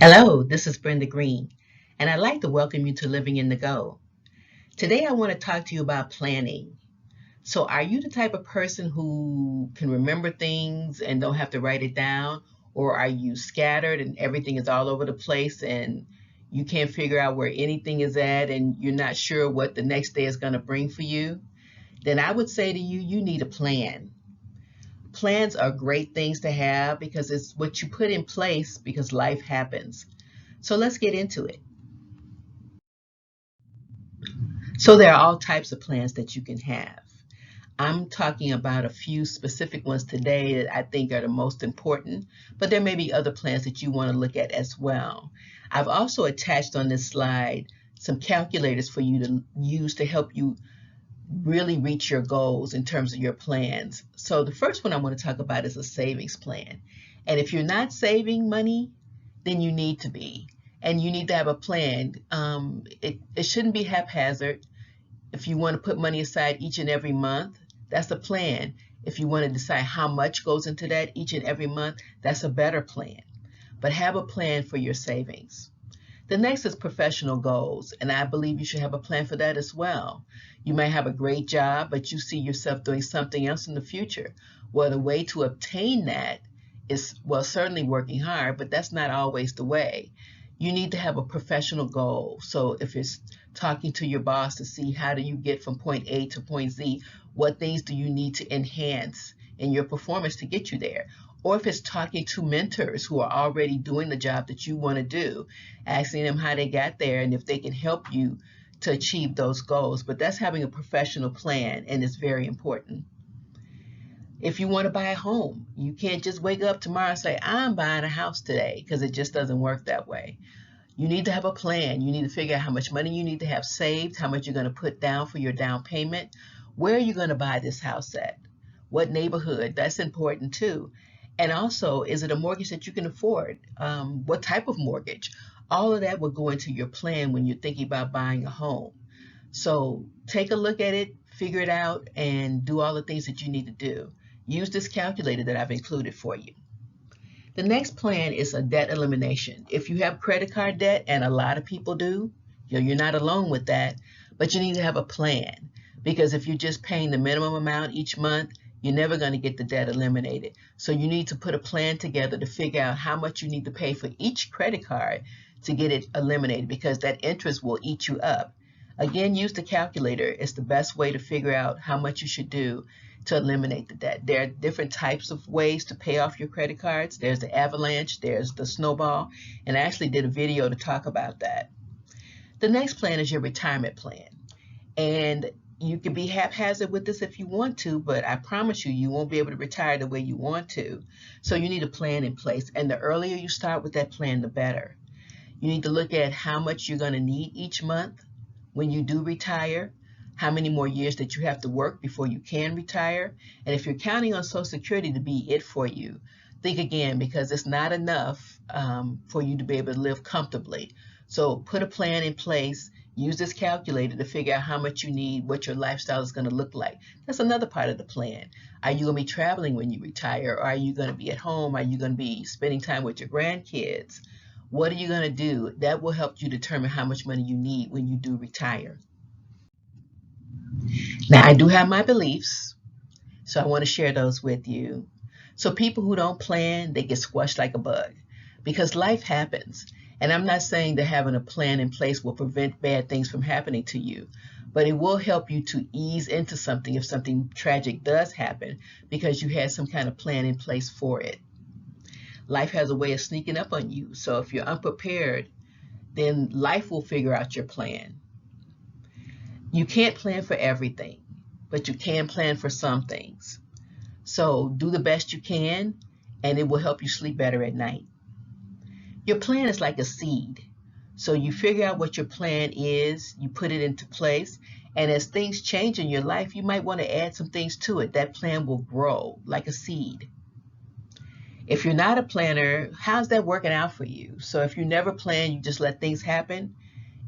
Hello, this is Brenda Green, and I'd like to welcome you to Living in the Go. Today, I want to talk to you about planning. So, are you the type of person who can remember things and don't have to write it down? Or are you scattered and everything is all over the place and you can't figure out where anything is at and you're not sure what the next day is going to bring for you? Then I would say to you, you need a plan. Plans are great things to have because it's what you put in place because life happens. So, let's get into it. So there are all types of plans that you can have. I'm talking about a few specific ones today that I think are the most important, but there may be other plans that you want to look at as well. I've also attached on this slide some calculators for you to use to help you really reach your goals in terms of your plans. So the first one I want to talk about is a savings plan. And if you're not saving money, then you need to be. And you need to have a plan. It shouldn't be haphazard. If you want to put money aside each and every month, that's a plan. If you want to decide how much goes into that each and every month, that's a better plan. But have a plan for your savings. The next is professional goals, and I believe you should have a plan for that as well. You might have a great job, but you see yourself doing something else in the future. Well, the way to obtain that is, well, certainly working hard, but that's not always the way. You need to have a professional goal. So if it's talking to your boss to see how do you get from point A to point Z, what things do you need to enhance in your performance to get you there? Or if it's talking to mentors who are already doing the job that you want to do, asking them how they got there and if they can help you to achieve those goals. But that's having a professional plan, and it's very important. If you want to buy a home, you can't just wake up tomorrow and say, I'm buying a house today, because it just doesn't work that way. You need to have a plan. You need to figure out how much money you need to have saved, how much you're going to put down for your down payment. Where are you going to buy this house at? What neighborhood? That's important too. And also, is it a mortgage that you can afford? What type of mortgage? All of that will go into your plan when you're thinking about buying a home. So take a look at it, figure it out, and do all the things that you need to do. Use this calculator that I've included for you. The next plan is a debt elimination. If you have credit card debt, and a lot of people do, you're not alone with that, but you need to have a plan because if you're just paying the minimum amount each month, you're never going to get the debt eliminated. So you need to put a plan together to figure out how much you need to pay for each credit card to get it eliminated because that interest will eat you up. Again, use the calculator. It's the best way to figure out how much you should do to eliminate the debt. There are different types of ways to pay off your credit cards. There's the avalanche, there's the snowball, and I actually did a video to talk about that. The next plan is your retirement plan. And you can be haphazard with this if you want to, but I promise you, you won't be able to retire the way you want to. So you need a plan in place. And the earlier you start with that plan, the better. You need to look at how much you're going to need each month when you do retire, how many more years that you have to work before you can retire. And if you're counting on Social Security to be it for you, think again because it's not enough for you to be able to live comfortably. So put a plan in place. Use this calculator to figure out how much you need, what your lifestyle is going to look like. That's another part of the plan. Are you going to be traveling when you retire? Or are you going to be at home? Are you going to be spending time with your grandkids? What are you going to do? That will help you determine how much money you need when you do retire. Now, I do have my beliefs, so I want to share those with you. So people who don't plan, they get squashed like a bug because life happens. And I'm not saying that having a plan in place will prevent bad things from happening to you, but it will help you to ease into something if something tragic does happen because you had some kind of plan in place for it. Life has a way of sneaking up on you. So if you're unprepared, then life will figure out your plan. You can't plan for everything, but you can plan for some things. So do the best you can, and it will help you sleep better at night. Your plan is like a seed. So you figure out what your plan is, you put it into place, and as things change in your life, you might want to add some things to it. That plan will grow like a seed. If you're not a planner, how's that working out for you? So if you never plan, you just let things happen.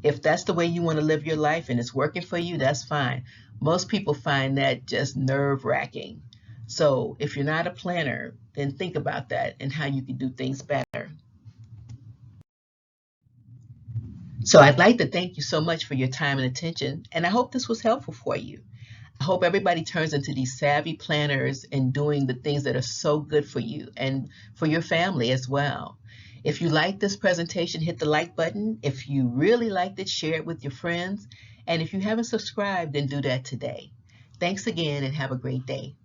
If that's the way you want to live your life and it's working for you, that's fine. Most people find that just nerve-wracking. So if you're not a planner, then think about that and how you can do things better. So I'd like to thank you so much for your time and attention, and I hope this was helpful for you. I hope everybody turns into these savvy planners and doing the things that are so good for you and for your family as well. If you like this presentation, hit the like button. If you really liked it, share it with your friends. And if you haven't subscribed, then do that today. Thanks again and have a great day.